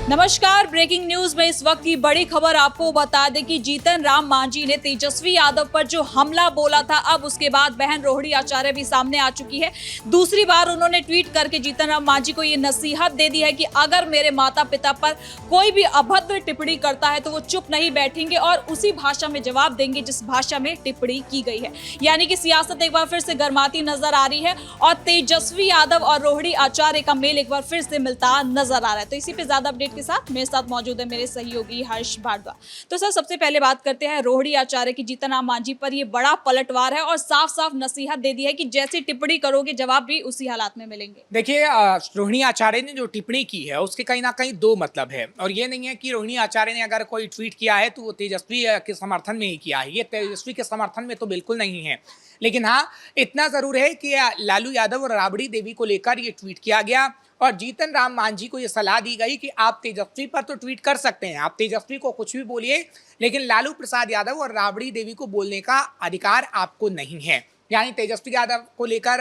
नमस्कार। Breaking news में इस वक्त की बड़ी खबर आपको बता दें कि जीतन राम मांझी ने तेजस्वी यादव पर जो हमला बोला था, अब उसके बाद बहन रोहिणी आचार्य भी सामने आ चुकी है। दूसरी बार उन्होंने ट्वीट करके जीतन राम मांझी को ये नसीहत दे दी है कि अगर मेरे माता पिता पर कोई भी अभद्र टिप्पणी करता है तो वो चुप नहीं बैठेंगे और उसी भाषा में जवाब देंगे जिस भाषा में टिप्पणी की गई है। यानी कि सियासत एक बार फिर से गर्माती नजर आ रही है और तेजस्वी यादव और रोहिणी आचार्य का मेल एक बार फिर से मिलता नजर आ रहा है। तो इसी पे ज्यादा अपडेट के साथ मेरे साथ मौजूद है मेरे सहयोगी हर्ष भारद्वाज। तो सर, सबसे पहले बात करते हैं रोहिणी आचार्य की जीतन राम मांझी पर ये बड़ा पलटवार है और साफ साफ नसीहत दे दी है कि जैसी टिप्पणी करोगे जवाब भी उसी हालात में मिलेंगे। देखिए, रोहिणी आचार्य ने जो टिप्पणी की है उसके कहीं ना कहीं दो मतलब है। और ये नहीं है कि रोहिणी आचार्य ने अगर कोई ट्वीट किया है तो वो तेजस्वी के समर्थन में ही किया है। ये तेजस्वी के समर्थन में तो बिल्कुल नहीं है। लेकिन हाँ, इतना जरूर है कि लालू यादव और राबड़ी देवी को लेकर ये ट्वीट किया गया और जीतन राम मांझी को ये सलाह दी गई कि आप तेजस्वी पर तो ट्वीट कर सकते हैं, आप तेजस्वी को कुछ भी बोलिए, लेकिन लालू प्रसाद यादव और राबड़ी देवी को बोलने का अधिकार आपको नहीं है। यानी तेजस्वी यादव को लेकर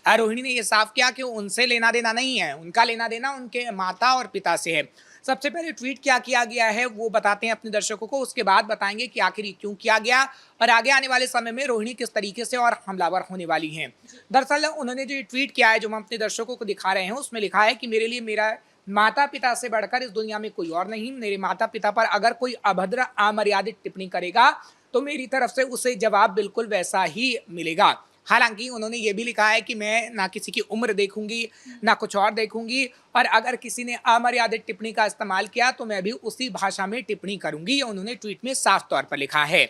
रोहिणी ने यह साफ किया कि उनसे लेना देना नहीं है, उनका लेना देना उनके माता और पिता से है। सबसे पहले ट्वीट क्या किया गया है वो बताते हैं अपने दर्शकों को, उसके बाद बताएंगे कि आखिर क्यों किया गया और आगे आने वाले समय में रोहिणी किस तरीके से और हमलावर होने वाली हैं। दरअसल उन्होंने जो ट्वीट किया है, जो हम अपने दर्शकों को दिखा रहे हैं, उसमें लिखा है कि मेरे लिए मेरा माता पिता से बढ़कर इस दुनिया में कोई और नहीं। मेरे माता पिता पर अगर कोई अभद्र अमर्यादित टिप्पणी करेगा तो मेरी तरफ से उसे जवाब बिल्कुल वैसा ही मिलेगा। हालांकि उन्होंने ये भी लिखा है कि मैं ना किसी की उम्र देखूंगी ना कुछ और देखूंगी, और अगर किसी ने अमर्यादित टिप्पणी का इस्तेमाल किया तो मैं भी उसी भाषा में टिप्पणी करूंगी। ये उन्होंने ट्वीट में साफ तौर पर लिखा है।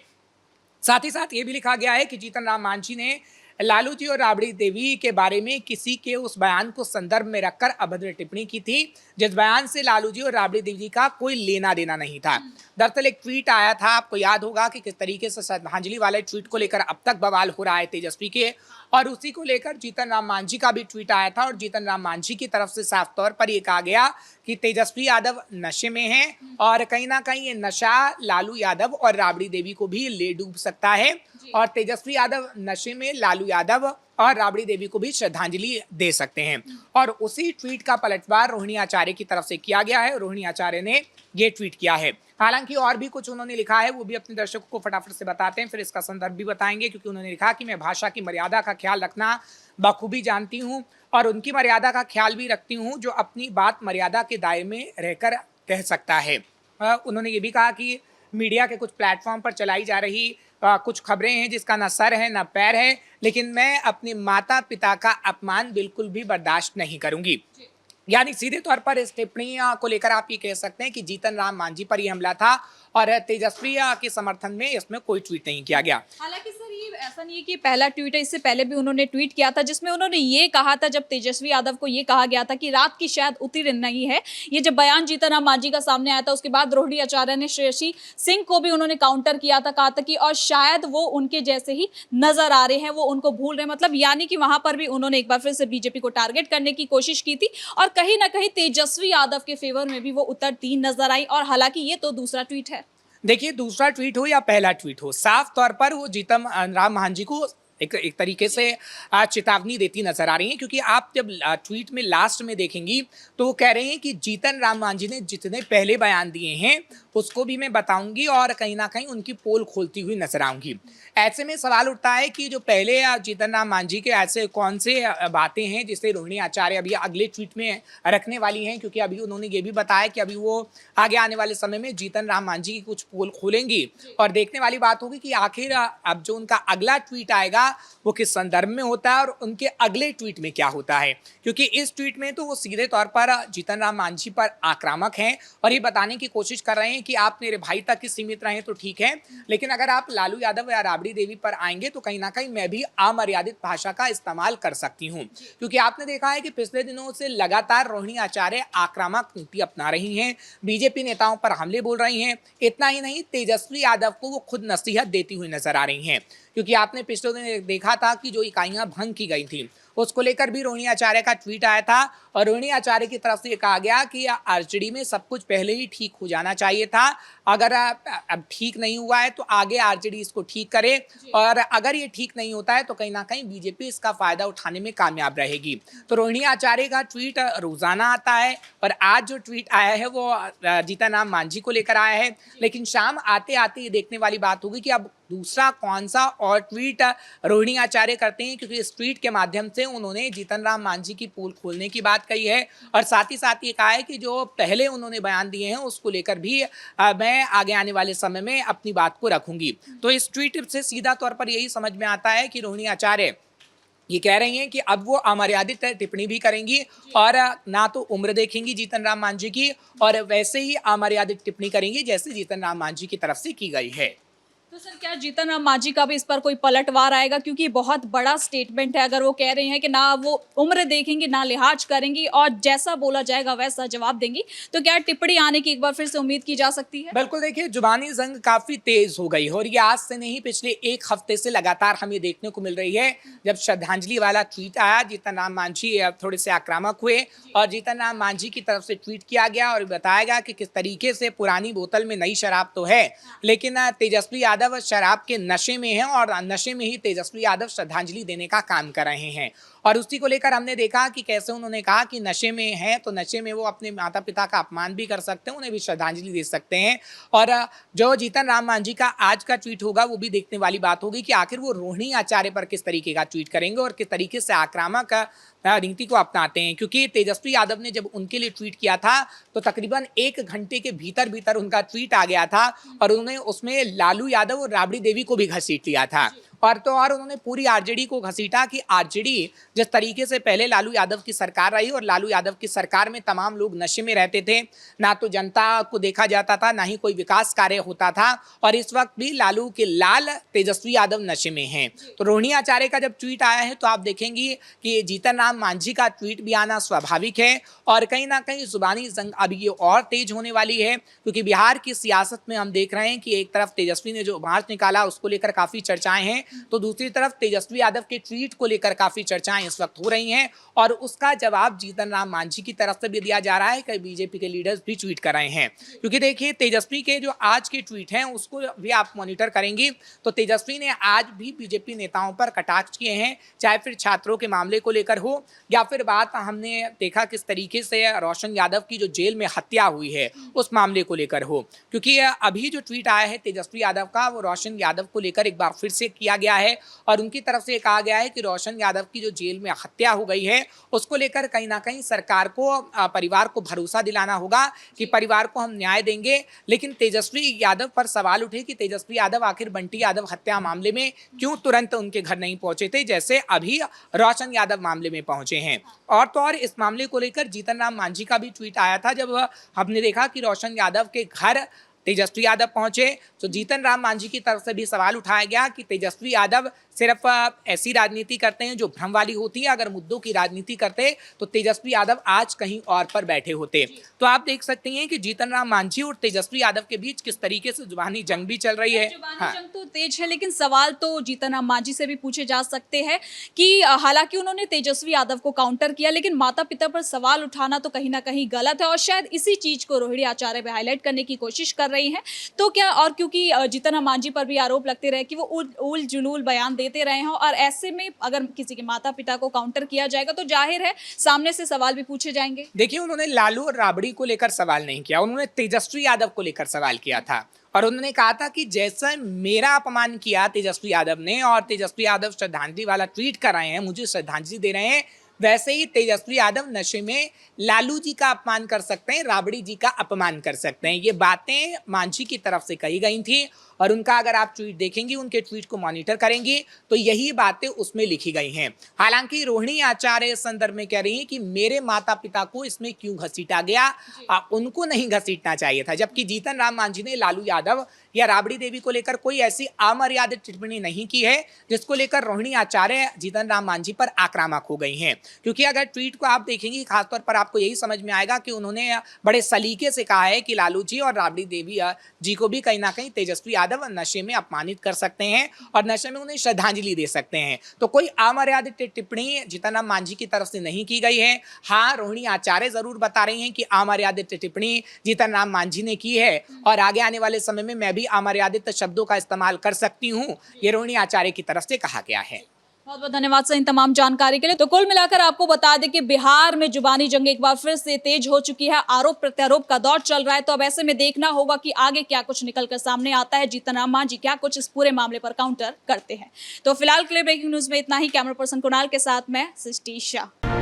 साथ ही साथ ये भी लिखा गया है कि जीतन राम मांझी ने लालू जी और राबड़ी देवी के बारे में किसी के उस बयान को संदर्भ में रखकर अभद्र टिप्पणी की थी जिस बयान से लालू जी और राबड़ी देवी का कोई लेना देना नहीं था। दरअसल एक ट्वीट आया था, आपको याद होगा कि किस तरीके से श्रद्धांजलि वाले ट्वीट को लेकर अब तक बवाल हो रहा है तेजस्वी के, और उसी को लेकर जीतन राम मांझी का भी ट्वीट आया था और जीतन राम मांझी की तरफ से साफ तौर पर यह कहा गया कि तेजस्वी यादव नशे में हैं और कहीं ना कहीं ये नशा लालू यादव और राबड़ी देवी को भी ले डूब सकता है और तेजस्वी यादव नशे में लालू यादव और राबड़ी देवी को भी श्रद्धांजलि दे सकते हैं। और उसी ट्वीट का पलटवार रोहिणी आचार्य की तरफ से किया गया है। रोहिणी आचार्य ने ये ट्वीट किया है। हालांकि और भी कुछ उन्होंने लिखा है, वो भी अपने दर्शकों को फटाफट से बताते हैं, फिर इसका संदर्भ भी बताएंगे। क्योंकि उन्होंने लिखा कि मैं भाषा की मर्यादा का ख्याल रखना बखूबी जानती हूँ और उनकी मर्यादा का ख्याल भी रखती हूँ जो अपनी बात मर्यादा के दायरे में रहकर कह सकता है। उन्होंने ये भी कहा कि मीडिया के कुछ प्लेटफॉर्म पर चलाई जा रही कुछ खबरें हैं जिसका ना सर है ना पैर है, लेकिन मैं अपने माता पिता का अपमान बिल्कुल भी बर्दाश्त नहीं करूंगी। यानी सीधे तौर पर इस टिप्पणी को लेकर आप ये कह सकते हैं कि जीतन राम मांझी पर यह हमला था और तेजस्वी के समर्थन में इसमें कोई ट्वीट नहीं किया गया। हालांकि सर, ये ऐसा नहीं है कि पहला ट्वीट है, इससे पहले भी उन्होंने ट्वीट किया था जिसमें उन्होंने ये कहा था, जब तेजस्वी यादव को ये कहा गया था कि रात की शायद उतरी नहीं है, ये जब बयान जीतन राम मांझी का सामने आया था, उसके बाद रोहिणी आचार्य ने श्रेयसी सिंह को भी उन्होंने काउंटर किया था, कहा था कि और शायद वो उनके जैसे ही नजर आ रहे हैं, वो उनको भूल रहे हैं। मतलब यानी कि वहां पर भी उन्होंने एक बार फिर से बीजेपी को टारगेट करने की कोशिश की थी और कहीं ना कहीं तेजस्वी यादव के फेवर में भी वो उतरती नजर आई। और हालांकि ये तो दूसरा ट्वीट है। देखिए, दूसरा ट्वीट हो या पहला ट्वीट हो, साफ तौर पर वो जीतन राम मांझी को एक तरीके से चेतावनी देती नजर आ रही है। क्योंकि आप जब ट्वीट में लास्ट में देखेंगी तो वो कह रहे हैं कि जीतन राम मांझी ने जितने पहले बयान दिए हैं उसको भी मैं बताऊंगी और कहीं ना कहीं उनकी पोल खोलती हुई नजर आऊंगी। ऐसे में सवाल उठता है कि जो पहले जीतन राम मांझी के ऐसे कौन से बातें हैं जिसे रोहिणी आचार्य अभी अगले ट्वीट में रखने वाली हैं। क्योंकि अभी उन्होंने ये भी बताया कि अभी वो आगे आने वाले समय में जीतन राम मांझी की कुछ पोल खोलेंगी और देखने वाली बात होगी कि आखिर अब जो उनका अगला ट्वीट आएगा वो किस संदर्भ में होता है और उनके अगले ट्वीट में क्या होता है। क्योंकि इस ट्वीट में तो वो सीधे तौर पर जीतन राम मांझी पर आक्रामक हैं और ये बताने की कोशिश कर रहे हैं कि आप मेरे भाई तक ही सीमित रहे तो ठीक है, लेकिन अगर आप लालू यादव या राबड़ी देवी पर आएंगे तो कहीं ना कहीं मैं भी अमर्यादित भाषा का इस्तेमाल कर सकती हूँ। क्योंकि आपने देखा है कि पिछले दिनों से लगातार रोहिणी आचार्य आक्रामक नीति अपना रही हैं, बीजेपी नेताओं पर हमले बोल रही हैं। इतना ही नहीं, तेजस्वी यादव को वो खुद नसीहत देती हुई नजर आ रही हैं। क्योंकि आपने पिछले दिन देखा था कि जो इकाइयां भंग की गई थी उसको लेकर भी रोहिणी आचार्य का ट्वीट आया था और रोहिणी आचार्य की तरफ से ये कहा गया कि आरजेडी में सब कुछ पहले ही ठीक हो जाना चाहिए था। अगर अब ठीक नहीं हुआ है तो आगे आरजेडी इसको ठीक करे और अगर ये ठीक नहीं होता है तो कहीं ना कहीं बीजेपी इसका फायदा उठाने में कामयाब रहेगी। तो रोहिणी आचार्य का ट्वीट रोजाना आता है और आज जो ट्वीट आया है वो जीतन राम मांझी को लेकर आया है, लेकिन शाम आते आते ये देखने वाली बात होगी कि अब दूसरा कौन सा और ट्वीट रोहिणी आचार्य करते हैं, क्योंकि इस ट्वीट के माध्यम से उन्होंने जीतन राम मांझी की पोल खोलने की बात कही है और साथ ही साथ ये कहा है कि जो पहले उन्होंने बयान दिए हैं उसको लेकर भी मैं आगे आने वाले समय में अपनी बात को रखूंगी। तो इस ट्वीट से सीधा तौर पर यही समझ में आता है कि रोहिणी आचार्य ये कह रही हैं कि अब वो अमर्यादित टिप्पणी भी करेंगी और ना तो उम्र देखेंगी जीतन राम मांझी की और वैसे ही अमर्यादित टिप्पणी करेंगी जैसे जीतन राम मांझी की तरफ से की गई है। तो सर क्या जीतन राम मांझी का भी इस पर कोई पलटवार आएगा, क्योंकि बहुत बड़ा स्टेटमेंट है। अगर वो कह रही हैं कि ना वो उम्र देखेंगी ना लिहाज करेंगी और जैसा बोला जाएगा वैसा जवाब देंगी, तो क्या टिप्पणी आने की एक बार फिर से उम्मीद की जा सकती है? बिल्कुल, देखिए जुबानी जंग काफी तेज हो गई है और ये आज से नहीं पिछले एक हफ्ते से लगातार हमें देखने को मिल रही है। जब श्रद्धांजलि वाला ट्वीट आया जीतन राम मांझी थोड़े से आक्रामक हुए और जीतन राम मांझी की तरफ से ट्वीट किया गया और बताया गया कि किस तरीके से पुरानी बोतल में नई शराब तो है, लेकिन तेजस्वी यादव शराब के नशे में हैं और नशे में ही तेजस्वी यादव श्रद्धांजलि देने का काम कर रहे हैं। और उसी को लेकर हमने देखा कि कैसे उन्होंने कहा कि नशे में है तो नशे में वो अपने माता पिता का अपमान भी कर सकते हैं, उन्हें भी श्रद्धांजलि दे सकते हैं। और जो जीतन राम मांझी का आज का ट्वीट होगा वो भी देखने वाली बात होगी कि आखिर वो रोहिणी आचार्य पर किस तरीके का ट्वीट करेंगे और किस तरीके से आक्रामक नीति को अपनाते हैं। क्योंकि तेजस्वी यादव ने जब उनके लिए ट्वीट किया था तो तकरीबन 1 घंटे के भीतर उनका ट्वीट आ गया था और उन्होंने उसमें लालू यादव और राबड़ी देवी को भी घसीट लिया था। और उन्होंने पूरी आरजेडी को घसीटा कि आरजेडी जिस तरीके से पहले लालू यादव की सरकार रही और लालू यादव की सरकार में तमाम लोग नशे में रहते थे, ना तो जनता को देखा जाता था ना ही कोई विकास कार्य होता था, और इस वक्त भी लालू के लाल तेजस्वी यादव नशे में हैं। तो रोहिणी आचार्य का जब ट्वीट आया है तो आप देखेंगी कि जीतन राम मांझी का ट्वीट भी आना स्वाभाविक है और कहीं ना कहीं जुबानी जंग अब ये और तेज होने वाली है, क्योंकि बिहार की सियासत में हम देख रहे हैं कि एक तरफ तेजस्वी ने जो मार्च निकाला उसको लेकर काफी चर्चाएं हैं, तो दूसरी तरफ तेजस्वी यादव के ट्वीट को लेकर काफी चर्चाएं इस वक्त हो रही हैं और उसका जवाब जीतन राम मांझी की तरफ से भी दिया जा रहा है। कई बीजेपी के लीडर्स भी ट्वीट कर रहे हैं, क्योंकि देखिए तेजस्वी के जो आज के ट्वीट हैं उसको भी आप मॉनिटर करेंगे तो तेजस्वी ने आज भी बीजेपी नेताओं पर कटाक्ष किए हैं, चाहे फिर छात्रों के मामले को लेकर हो या फिर बात हमने देखा किस तरीके से रोशन यादव की जो जेल में हत्या हुई है उस मामले को लेकर हो। क्योंकि अभी जो ट्वीट आया है तेजस्वी यादव का वो रोशन यादव को लेकर एक बार फिर से किया गया है और उनकी तरफ से कहा गया है कि रोशन यादव की जो जेल में हत्या हो गई है उसको लेकर कहीं ना कहीं सरकार को परिवार को भरोसा दिलाना होगा कि परिवार को हम न्याय देंगे। लेकिन तेजस्वी यादव पर सवाल उठे कि तेजस्वी यादव आखिर बंटी यादव हत्या मामले में क्यों तुरंत उनके घर नहीं पहुंचे थे जैसे अभी रोशन यादव मामले में पहुंचे हैं। और तो और इस मामले को लेकर जीतन राम मांझी का भी ट्वीट आया था जब हमने देखा कि रोशन यादव के घर तेजस्वी यादव पहुंचे तो जीतन राम मांझी की तरफ से भी सवाल उठाया गया कि तेजस्वी यादव सिर्फ ऐसी राजनीति करते हैं जो भ्रम वाली होती है, अगर मुद्दों की राजनीति करते तो तेजस्वी यादव आज कहीं और पर बैठे होते। तो आप देख सकते हैं कि जीतन राम मांझी और तेजस्वी यादव के बीच किस तरीके से जुबानी जंग भी चल रही है। जंग तो तेज है, लेकिन सवाल तो जीतन राम मांझी से भी पूछे जा सकते हैं कि हालांकि उन्होंने तेजस्वी यादव को काउंटर किया लेकिन माता पिता पर सवाल उठाना तो कहीं ना कहीं गलत है और शायद इसी चीज को रोहिणी आचार्य भी हाईलाइट करने की कोशिश कर रही हैं। तो क्या, और क्योंकि जीतन राम मांझी पर भी आरोप लगते रहे कि वो उल जुलूल बयान देते रहे हों और ऐसे में अगर किसी के माता पिता को काउंटर किया जाएगा तो जाहिर है सामने से सवाल भी पूछे जाएंगे। देखिए उन्होंने लालू और राबड़ी को लेकर सवाल नहीं किया, उन्होंने तेजस्वी यादव को लेकर सवाल किया था और उन्होंने कहा था कि जैसा मेरा अपमान किया तेजस्वी यादव ने और तेजस्वी यादव श्रद्धांजलि वाला ट्वीट कर रहे हैं, मुझे श्रद्धांजलि दे रहे हैं, वैसे ही तेजस्वी यादव नशे में लालू जी का अपमान कर सकते हैं, राबड़ी जी का अपमान कर सकते हैं। ये बातें मांझी की तरफ से कही गई थी और उनका अगर आप ट्वीट देखेंगी, उनके ट्वीट को मॉनिटर करेंगी तो यही बातें उसमें लिखी गई हैं। हालांकि रोहिणी आचार्य इस संदर्भ में कह रही हैं कि मेरे माता पिता को इसमें क्यों घसीटा गया, उनको नहीं घसीटना चाहिए था, जबकि जीतन राम मांझी ने लालू यादव या राबड़ी देवी को लेकर कोई ऐसी अमर्यादित टिप्पणी नहीं की है जिसको लेकर रोहिणी आचार्य जीतन राम मांझी पर आक्रामक हो गई हैं। क्योंकि अगर ट्वीट को आप देखेंगे खासतौर पर आपको यही समझ में आएगा कि उन्होंने बड़े सलीके से कहा है कि लालू जी और राबड़ी देवी जी को भी कहीं ना कहीं तेजस्वी यादव नशे में अपमानित कर सकते हैं और नशे में उन्हें श्रद्धांजलि दे सकते हैं। तो कोई अमर्यादित टिप्पणी जीतन राम मांझी की तरफ से नहीं की गई है। हाँ, रोहिणी आचार्य जरूर बता रही हैं कि अमर्यादित टिप्पणी जीतन राम मांझी ने की है और आगे आने वाले समय में मैं भी अमर्यादित शब्दों का इस्तेमाल कर सकती हूँ, ये रोहिणी आचार्य की तरफ से कहा गया है। बहुत बहुत धन्यवाद सर इन तमाम जानकारी के लिए। तो कुल मिलाकर आपको बता दें कि बिहार में जुबानी जंग एक बार फिर से तेज हो चुकी है, आरोप प्रत्यारोप का दौर चल रहा है। तो अब ऐसे में देखना होगा कि आगे क्या कुछ निकलकर सामने आता है, जीतन राम मांझी क्या कुछ इस पूरे मामले पर काउंटर करते हैं। तो फिलहाल के लिए ब्रेकिंग न्यूज में इतना ही। कैमरा पर्सन कुणाल के साथ मैं सृष्टि शाह।